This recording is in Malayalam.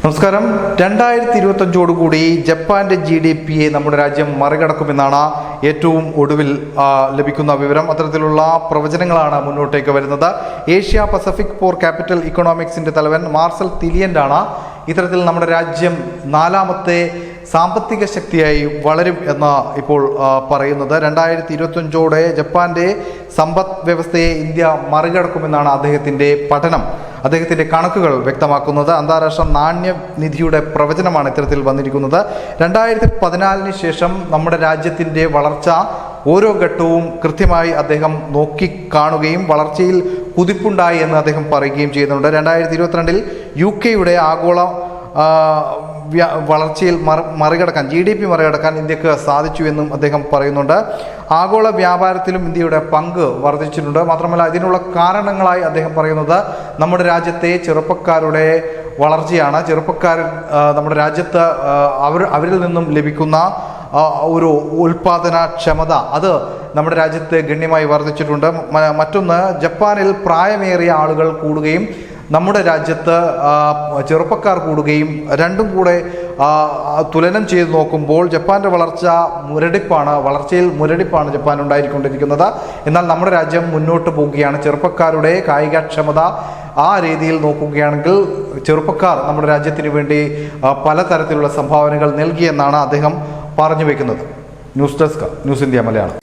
നമസ്കാരം. 2025 ജപ്പാന്റെ GDP നമ്മുടെ രാജ്യം മറികടക്കുമെന്നാണ് ഏറ്റവും ഒടുവിൽ ലഭിക്കുന്ന വിവരം. അത്തരത്തിലുള്ള പ്രവചനങ്ങളാണ് മുന്നോട്ടേക്ക് വരുന്നത്. ഏഷ്യ പസഫിക് ഫോർ ക്യാപിറ്റൽ ഇക്കണോമിക്സിന്റെ തലവൻ മാർസൽ തിലിയന്റാണ് ഇത്തരത്തിൽ നമ്മുടെ രാജ്യം 4ാമത്തെ സാമ്പത്തിക ശക്തിയായി വളരും എന്ന് ഇപ്പോൾ പറയുന്നത്. 2025 ജപ്പാന്റെ സമ്പദ് വ്യവസ്ഥയെ ഇന്ത്യ മറികടക്കുമെന്നാണ് അദ്ദേഹത്തിന്റെ പഠനം, അദ്ദേഹത്തിന്റെ കണക്കുകൾ വ്യക്തമാക്കുന്നത്. അന്താരാഷ്ട്ര നാണ്യനിധിയുടെ പ്രവചനമാണ് ഇത്തരത്തിൽ വന്നിരിക്കുന്നത്. 2014 ശേഷം നമ്മുടെ രാജ്യത്തിന്റെ വളർച്ച ഓരോ ഘട്ടവും കൃത്യമായി അദ്ദേഹം നോക്കിക്കാണുകയും വളർച്ചയിൽ കുതിപ്പുണ്ടായി എന്ന് അദ്ദേഹം പറയുകയും ചെയ്യുന്നുണ്ട്. 2022 UK ആഗോള വളർച്ചയിൽ മറികടക്കാൻ GDP മറികടക്കാൻ ഇന്ത്യക്ക് സാധിച്ചു എന്നും അദ്ദേഹം പറയുന്നുണ്ട്. ആഗോള വ്യാപാരത്തിലും ഇന്ത്യയുടെ പങ്ക് വർദ്ധിച്ചിട്ടുണ്ട്. മാത്രമല്ല, ഇതിനുള്ള കാരണങ്ങളായി അദ്ദേഹം പറയുന്നത് നമ്മുടെ രാജ്യത്തെ ചെറുപ്പക്കാരുടെ വളർച്ചയാണ്. ചെറുപ്പക്കാർ നമ്മുടെ രാജ്യത്ത് അവരിൽ നിന്നും ലഭിക്കുന്ന ഒരു ഉൽപാദനക്ഷമത അത് നമ്മുടെ രാജ്യത്ത് ഗണ്യമായി വർദ്ധിച്ചിട്ടുണ്ട്. മറ്റൊന്ന്, ജപ്പാനിൽ പ്രായമേറിയ ആളുകൾ കൂടുകയും നമ്മുടെ രാജ്യത്ത് ചെറുപ്പക്കാർ കൂടുകയും രണ്ടും കൂടെ തുലനം ചെയ്ത് നോക്കുമ്പോൾ ജപ്പാന്റെ വളർച്ചയിൽ മുരടിപ്പാണ് ജപ്പാൻ ഉണ്ടായിക്കൊണ്ടിരിക്കുന്നത്. എന്നാൽ നമ്മുടെ രാജ്യം മുന്നോട്ട് പോവുകയാണ്. ചെറുപ്പക്കാരുടെ കായികക്ഷമത ആ രീതിയിൽ നോക്കുകയാണെങ്കിൽ ചെറുപ്പക്കാർ നമ്മുടെ രാജ്യത്തിന് വേണ്ടി പലതരത്തിലുള്ള സംഭാവനകൾ നൽകിയെന്നാണ് അദ്ദേഹം പറഞ്ഞു വയ്ക്കുന്നത്. News desk, news India Malayalam.